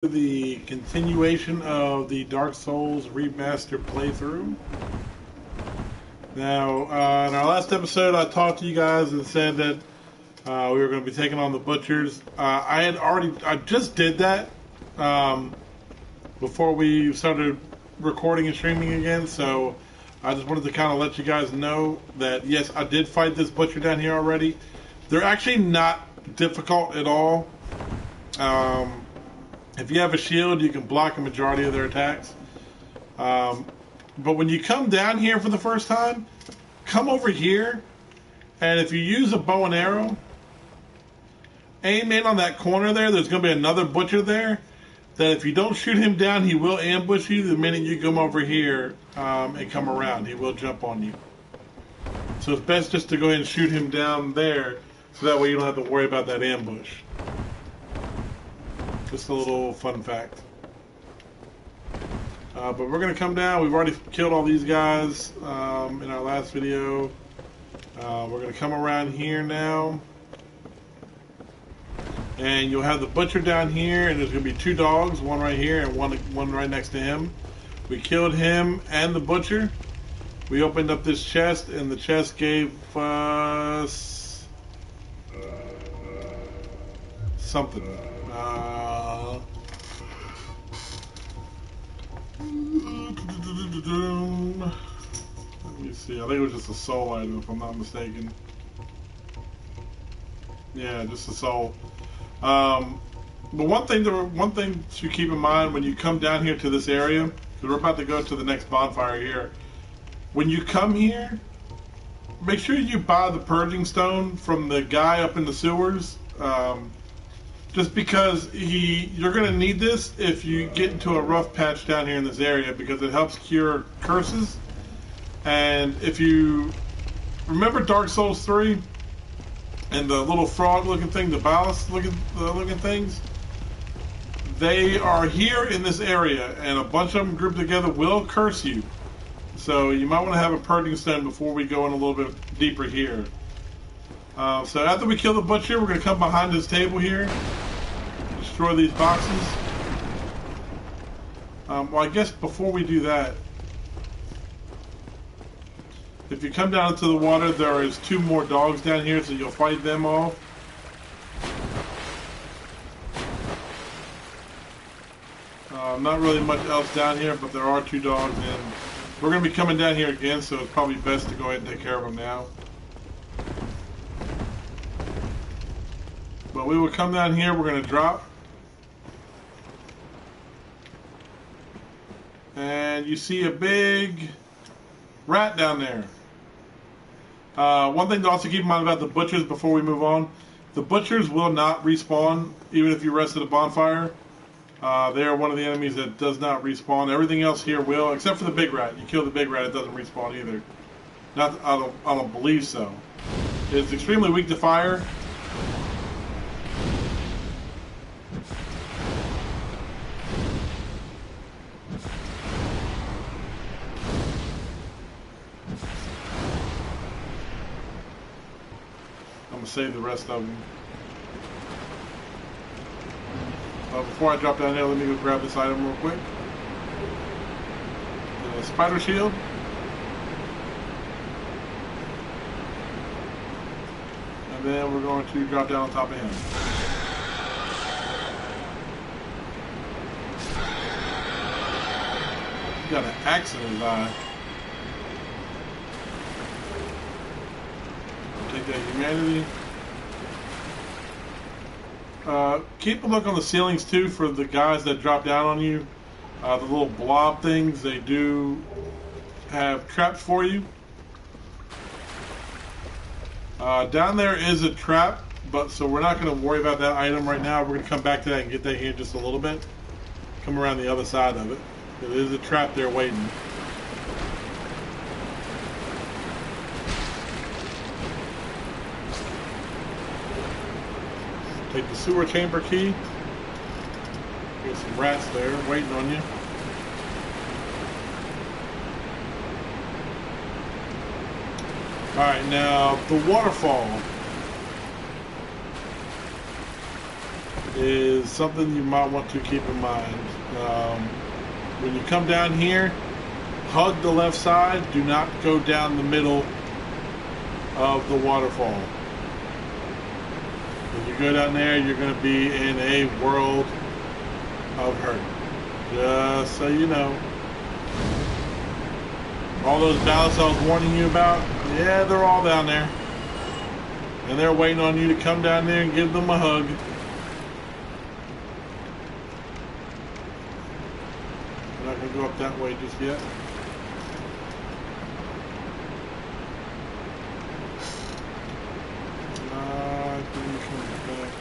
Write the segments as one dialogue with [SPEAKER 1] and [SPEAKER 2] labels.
[SPEAKER 1] The continuation of the Dark Souls Remaster playthrough. Now, in our last episode, I talked to you guys and said that we were going to be taking on the butchers. I just did that before we started recording and streaming again, so I just wanted to kind of let you guys know that, yes, I did fight this butcher down here already. They're actually not difficult at all. If you have a shield, you can block a majority of their attacks. But when you come down here for the first time, come over here, and if you use a bow and arrow, aim in on that corner there. There's going to be another butcher there. That if you don't shoot him down, he will ambush you the minute you come over here and come around. He will jump on you. So it's best just to go ahead and shoot him down there, so that way you don't have to worry about that ambush. Just a little fun fact. But we're going to come down. We've already killed all these guys in our last video. We're going to come around here now. And you'll have the butcher down here, and there's going to be two dogs, one right here and one right next to him. We killed him and the butcher. We opened up this chest, and the chest gave us something. Let me see. I think it was just a soul item, if I'm not mistaken. Yeah, just a soul. But one thing to keep in mind when you come down here to this area, because we're about to go to the next bonfire here. When you come here, make sure you buy the purging stone from the guy up in the sewers. Just because you're going to need this if you get into a rough patch down here in this area, because it helps cure curses. And if you remember Dark Souls 3 and the little frog looking thing, the ballast looking things, they are here in this area, and a bunch of them grouped together will curse you. So you might want to have a purging stone before we go in a little bit deeper here. So after we kill the butcher, we're going to come behind this table here, destroy these boxes. Well, I guess before we do that, if you come down into the water, there is two more dogs down here, so you'll fight them off. Not really much else down here, but there are two dogs, and we're going to be coming down here again, so it's probably best to go ahead and take care of them now. But we will come down here, we're going to drop. And you see a big rat down there. One thing to also keep in mind about the butchers before we move on, the butchers will not respawn even if you rest at a bonfire. They are one of the enemies that does not respawn. Everything else here will, except for the big rat. You kill the big rat, it doesn't respawn either. I don't believe so. It's extremely weak to fire. I'm going to save the rest of them. Before I drop down here, let me go grab this item real quick. The spider shield. And then we're going to drop down on top of him. He got an axe in his eye. Take that humanity. Keep a look on the ceilings too for the guys that drop down on you. The little blob things, they do have traps for you. Down there is a trap, but so we're not going to worry about that item right now. We're going to come back to that and get that here in just a little bit. Come around the other side of it. There is a trap there waiting. Take the sewer chamber key. There's some rats there waiting on you. Alright, now the waterfall is something you might want to keep in mind. When you come down here, hug the left side. Do not go down the middle of the waterfall. When you go down there, you're going to be in a world of hurt. Just so you know. All those ballasts I was warning you about, yeah, they're all down there. And they're waiting on you to come down there and give them a hug. We're not going to go up that way just yet. I think he comes back.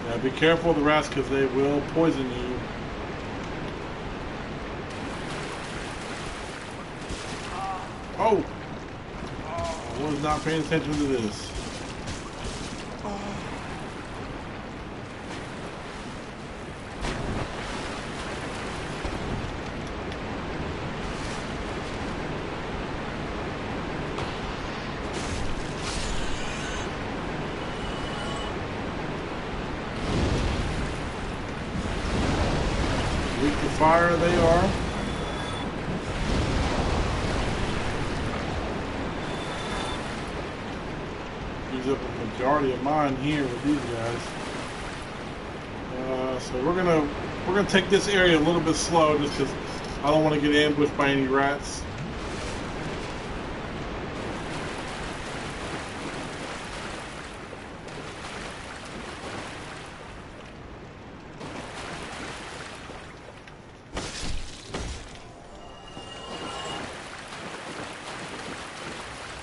[SPEAKER 1] Now be careful of the rats because they will poison you. Oh! I was not paying attention to this. Weak to fire they are. Use up a majority of mine here with these guys. So we're gonna take this area a little bit slow just because I don't want to get ambushed by any rats.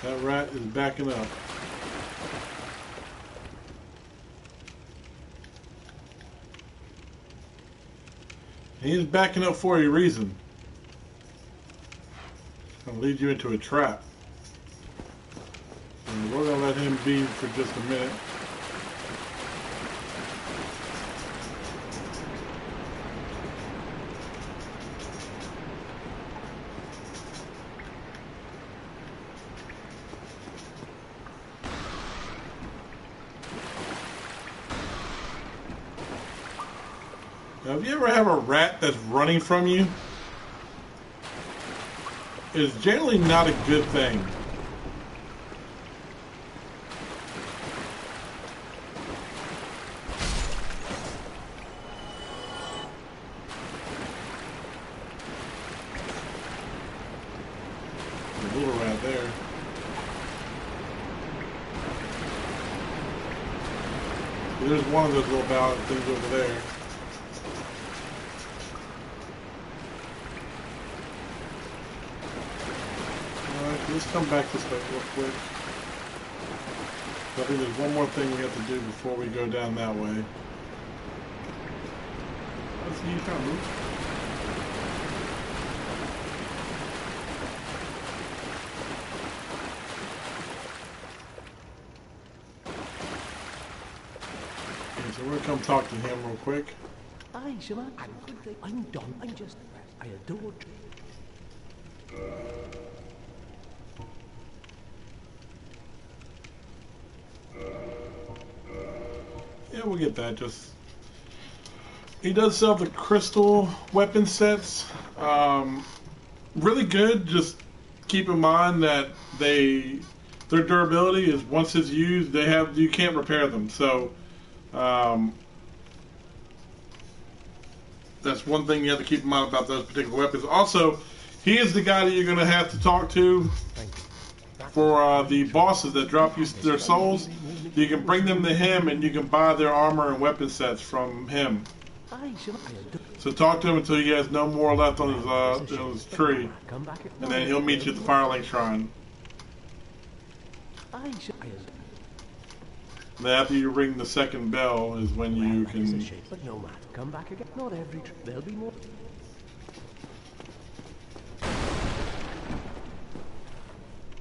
[SPEAKER 1] That rat is backing up. He's backing up for a reason. It's going to lead you into a trap. And we're going to let him be for just a minute. Now, if you ever have a rat that's running from you, it's generally not a good thing. A little rat there. There's one of those little ballot things over there. Let's come back this way real quick. I think there's one more thing we have to do before we go down that way. Let's see, you kind of move. Okay, so we're gonna come talk to him real quick.
[SPEAKER 2] Aye, Shema, I'm done. I adore you.
[SPEAKER 1] Yeah, we'll get that. Just he does sell the crystal weapon sets. Really good. Just keep in mind that their durability is once it's used, you can't repair them. So that's one thing you have to keep in mind about those particular weapons. Also, he is the guy that you're going to have to talk to for the bosses that drop you their souls. You can bring them to him and you can buy their armor and weapon sets from him. So talk to him until he has no more left on his tree, and then he'll meet you at the Firelink Shrine. And then after you ring the second bell is when you can...
[SPEAKER 2] But no matter, come back again. Not every trip. There'll be more.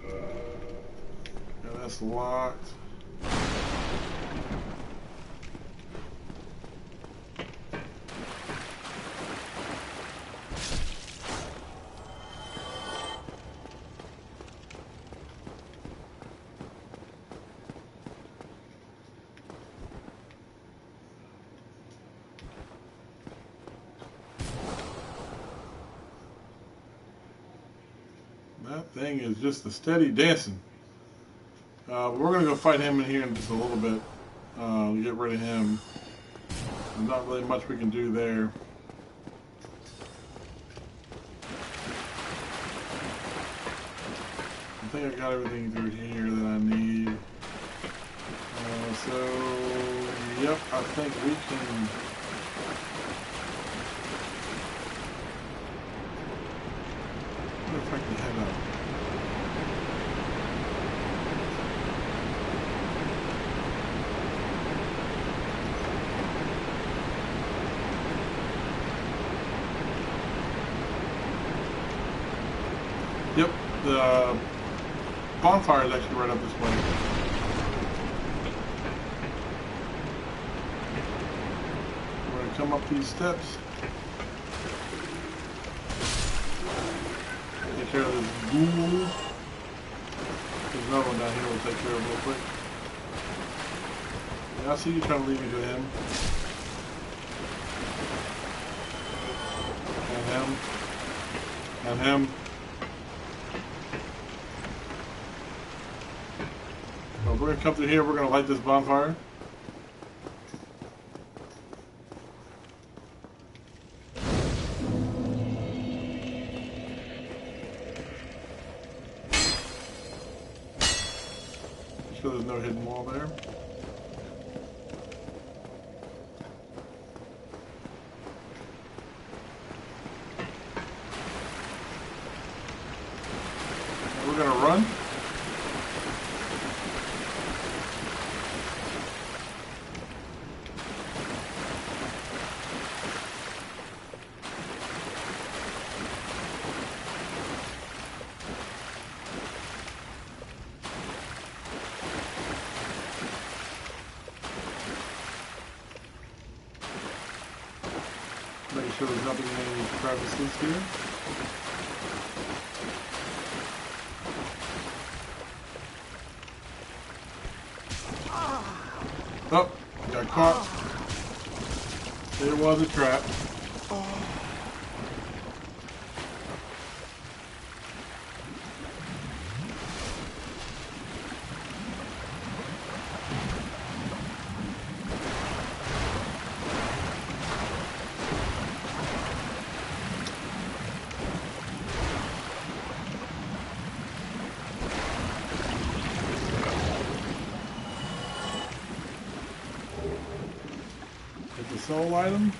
[SPEAKER 1] Yeah, that's locked. thing is just a steady dancing. We're going to go fight him in here in just a little bit. Get rid of him. There's not really much we can do there. I think I got everything through here that I need. So, yep, I think we can... I wonder if I can head up. Yep, the bonfire is actually right up this way. We're going to come up these steps. Take care of this ghoul. There's another one down here we'll take care of real quick. Yeah, I see you trying to lead me to him. And him. And him. So we're going to come through here, we're going to light this bonfire. Make sure there's no hidden wall there. And we're going to run. Making sure there's nothing in any crevices here. Oh, got caught. It was a trap. The soul item.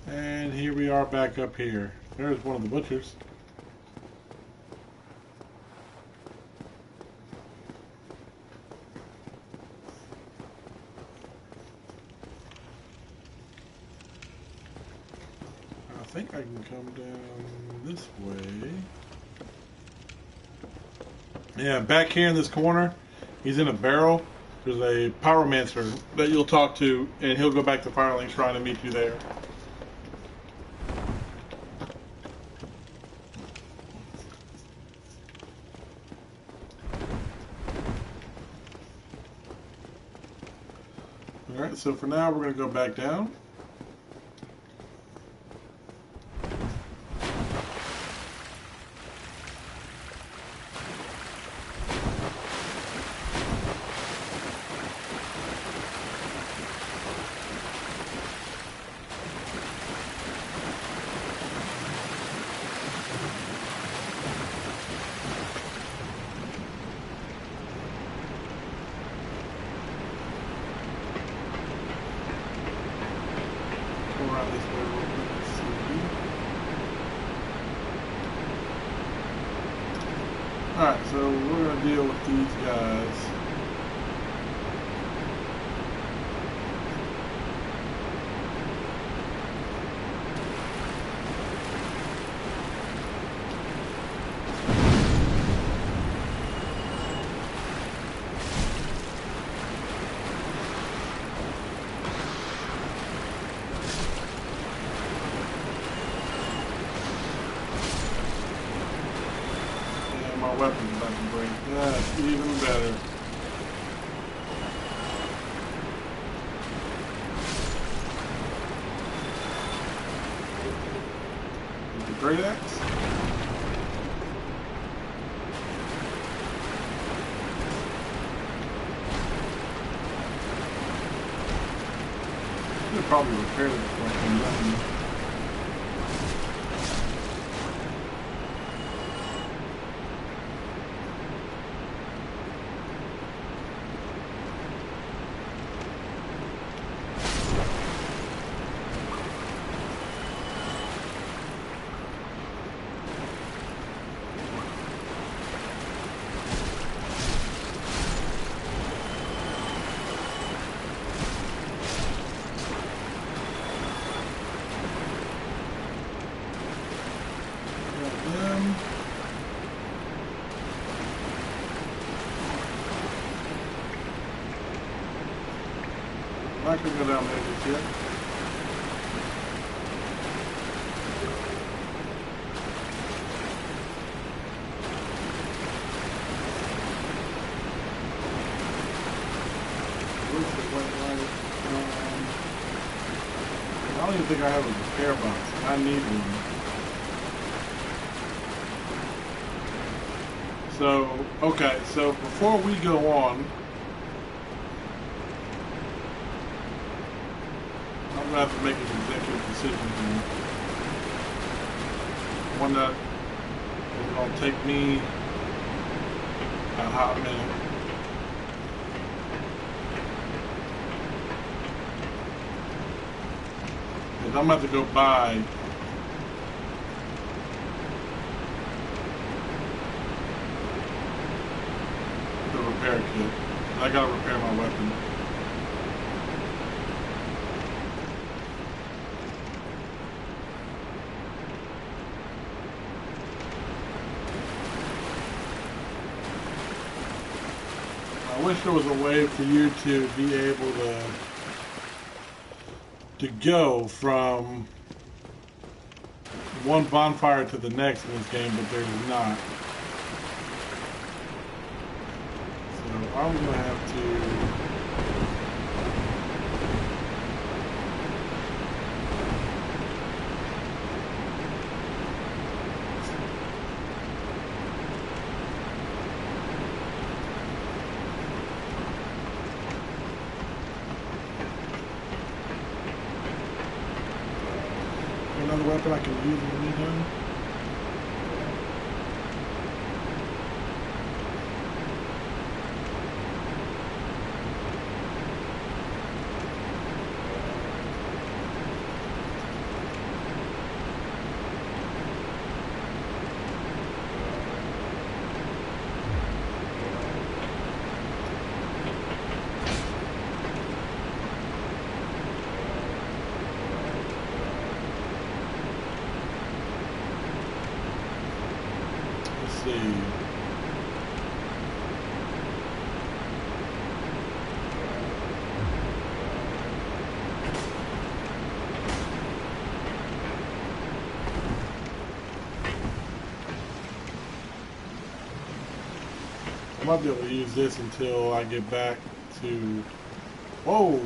[SPEAKER 1] And here we are back up here. There's one of the butchers. I think I can come down this way. Yeah, back here in this corner, he's in a barrel. There's a pyromancer that you'll talk to, and he'll go back to Firelink Shrine and meet you there. Alright, so for now we're going to go back down. Around this way real quick and see. Alright, so we're going to deal with these guys. My weapon's about to break. That's even better. great axe? I could probably repair it before I came down. I could go down there just yet. Where's the white light? I don't even think I have a repair box. I need one. So, okay, so before we go on, I'm going to have to make an executive decision here. One that is going to take me a hot minute. Because I'm going to have to go buy the repair kit. I got to repair my weapon. I wish there was a way for you to be able to go from one bonfire to the next in this game, but there's not. So I'm gonna have to. Another weapon I can use in the meantime. See. I might be able to use this until I get back to. Whoa!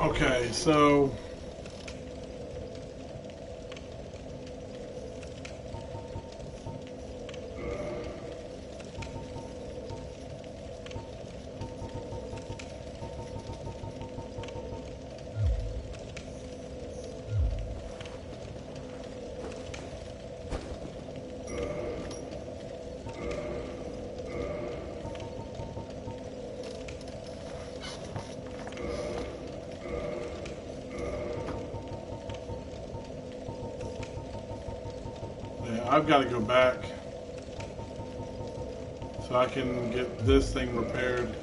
[SPEAKER 1] Okay, so I've got to go back so I can get this thing repaired.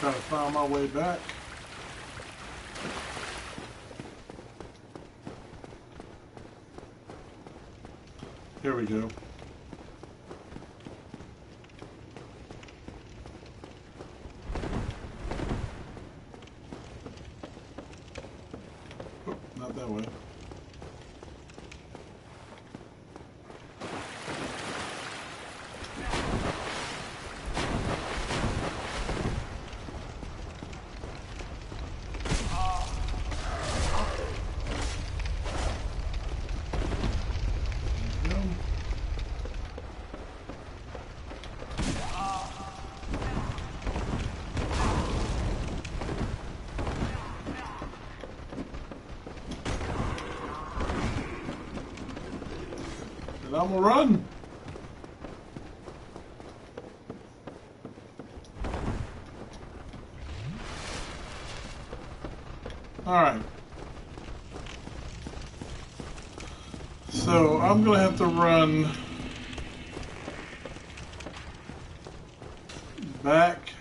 [SPEAKER 1] trying to find my way back. Here we go. Oh, not that way. I'm gonna run. All right. So I'm gonna have to run back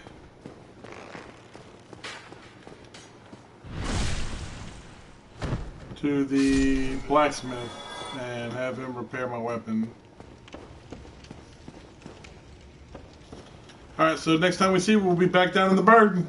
[SPEAKER 1] to the blacksmith and have him repair my weapon. Alright, so next time we see, we'll be back down in the burden.